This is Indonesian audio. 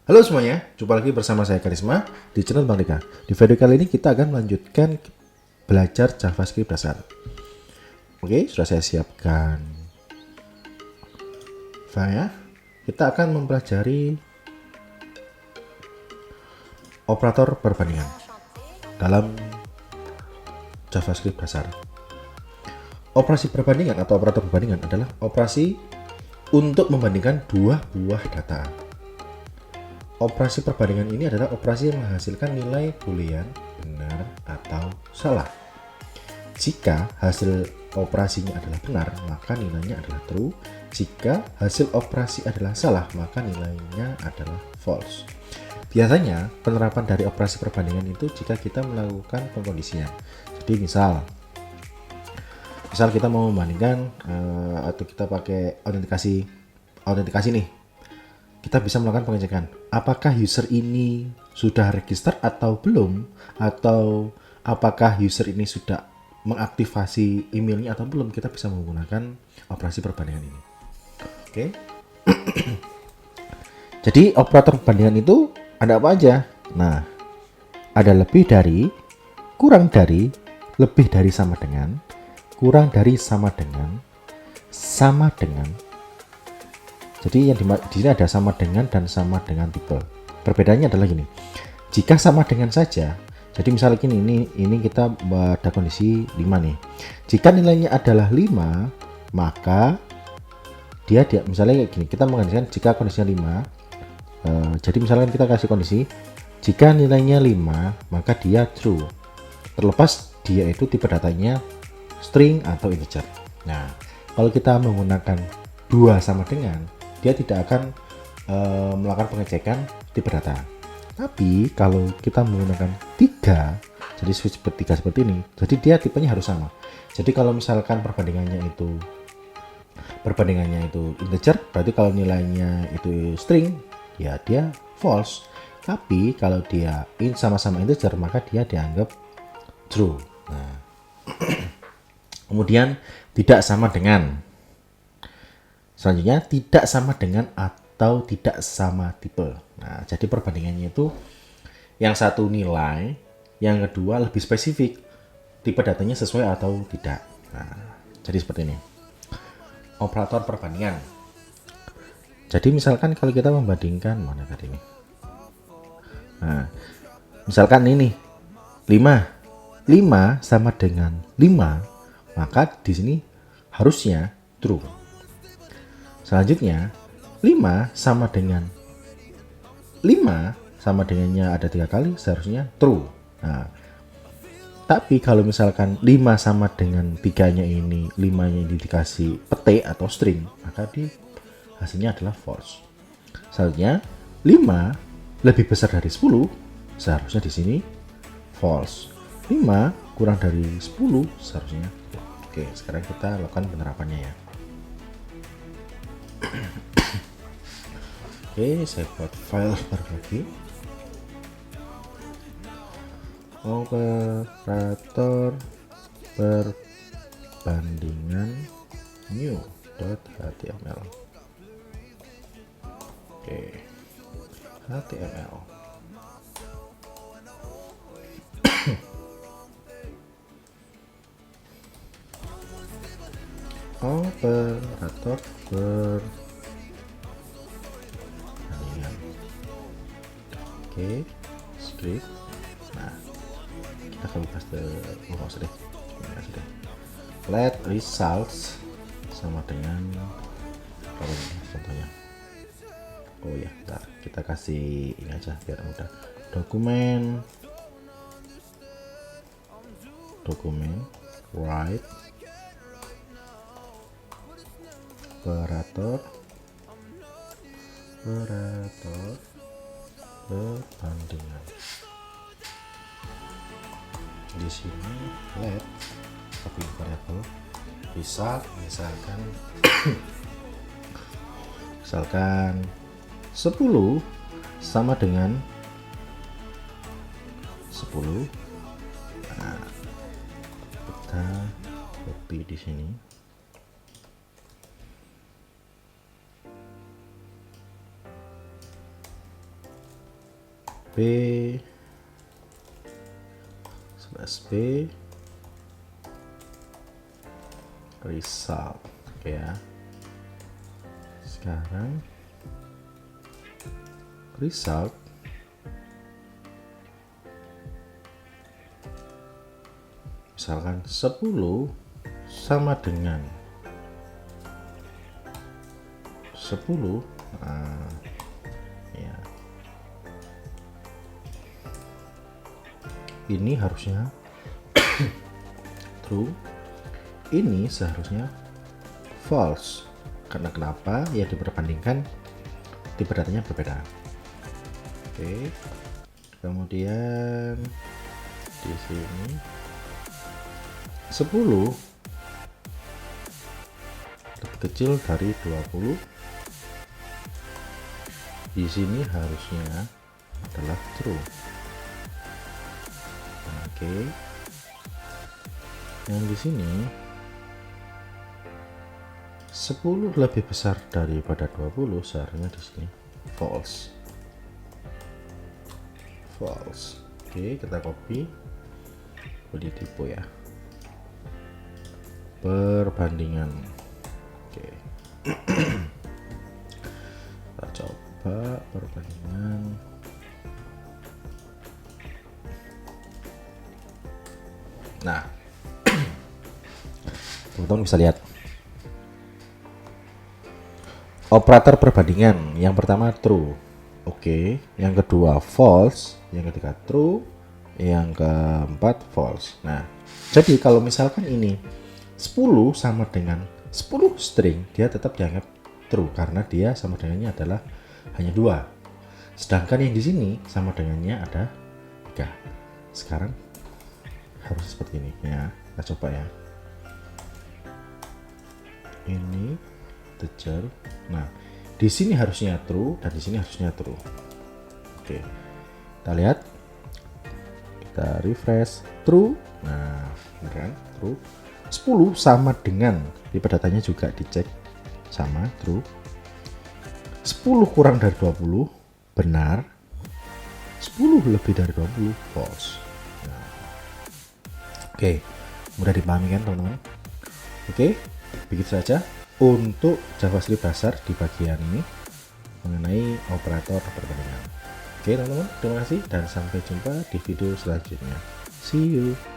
Halo semuanya, jumpa lagi bersama saya Karisma di channel Bang Dika. Di video kali ini kita akan melanjutkan belajar JavaScript dasar. Oke, sudah saya siapkan filenya. Kita akan mempelajari operator perbandingan dalam JavaScript dasar. Operasi perbandingan atau operator perbandingan adalah operasi untuk membandingkan dua buah data. Operasi perbandingan ini adalah operasi yang menghasilkan nilai boolean benar atau salah. Jika hasil operasinya adalah benar, maka nilainya adalah true. Jika hasil operasi adalah salah, maka nilainya adalah false. Biasanya penerapan dari operasi perbandingan itu jika kita melakukan pengkondisian. Jadi misal kita mau membandingkan atau kita pakai autentikasi nih. Kita bisa melakukan pengecekan apakah user ini sudah register atau belum, atau apakah user ini sudah mengaktifasi emailnya atau belum. Kita bisa menggunakan operasi perbandingan ini. Oke. Jadi operator perbandingan itu ada apa aja? Nah, ada lebih dari, kurang dari, lebih dari sama dengan, kurang dari sama dengan, sama dengan. Jadi yang di sini ada sama dengan dan sama dengan tipe. Perbedaannya adalah gini. Jika sama dengan saja, jadi misalnya gini, ini kita ada kondisi 5 nih. Jika nilainya adalah 5, maka dia misalnya kayak gini. Kita mengandalkan jika kondisinya 5. Jadi misalnya kita kasih kondisi jika nilainya 5, maka dia true. Terlepas dia itu tipe datanya string atau integer. Nah, kalau kita menggunakan 2 sama dengan, dia tidak akan melakukan pengecekan tipe data. Tapi kalau kita menggunakan 3, jadi switch bertiga seperti ini, jadi dia tipenya harus sama. Jadi kalau misalkan perbandingannya itu integer, berarti kalau nilainya itu string, ya dia false. Tapi kalau dia sama-sama integer, maka dia dianggap true. Nah, kemudian tidak sama dengan. Selanjutnya tidak sama dengan atau tidak sama tipe. Nah, jadi perbandingannya itu yang satu nilai, yang kedua lebih spesifik, tipe datanya sesuai atau tidak. Nah, jadi seperti ini. Operator perbandingan. Jadi misalkan kalau kita membandingkan mana tadi ini. Nah, misalkan ini 5 sama dengan 5, maka di sini harusnya true. Selanjutnya 5 sama dengan 5 sama dengannya ada 3 kali, seharusnya true. Nah, tapi kalau misalkan 5 sama dengan 3-nya ini, 5-nya ini dikasih petik atau string, maka hasilnya adalah false. Selanjutnya 5 lebih besar dari 10, seharusnya di sini false. 5 kurang dari 10, seharusnya. Oke, sekarang kita lakukan penerapannya ya. Oke, saya buat file baru lagi. Operator perbandingan new.html. Oke, HTML. Operator perbandingan. Oke, script. Nah, kita akan buka sudah. Let results sama dengan apa ini contohnya. Oh ya, bentar. Kita kasih ini aja biar mudah. Dokumen write operator perbandingan. Di sini let tapi variable misalkan 10 sama dengan 10. Nah, kita copy di sini. result. Oke ya. Sekarang result misalkan 10 sama dengan 10. Nah, ya. Ini harusnya true, ini seharusnya false. Karena kenapa? Ya diperbandingkan tipe datanya berbeda. Oke. Kemudian di sini 10 lebih kecil dari 20. Di sini harusnya adalah true. Oke. Yang di sini 10 lebih besar daripada 20, seharusnya di sini false. False. Oke, kita copy. Boleh tipe ya. Perbandingan. Oke. Kita coba perbandingan. Nah, teman-teman bisa lihat operator perbandingan. Yang pertama true, oke. Yang kedua false, yang ketiga true, yang keempat false. Nah, jadi kalau misalkan ini 10 sama dengan 10 string, dia tetap dianggap true karena dia sama dengannya adalah hanya 2. Sedangkan yang di sini sama dengannya ada 3. Sekarang harus seperti ini ya. Kita coba ya. Ini teacher. Nah, di sini harusnya true dan di sini harusnya true. Oke. Kita lihat. Kita refresh, true. Nah, beneran true. 10 sama dengan tipe datanya juga dicek sama true. 10 kurang dari 20 benar. 10 lebih dari 20 false. Nah. Oke, mudah dipahami kan teman-teman? Oke, begitu saja untuk JavaScript dasar di bagian ini mengenai operator perbandingan. Oke teman-teman, terima kasih dan sampai jumpa di video selanjutnya. See you.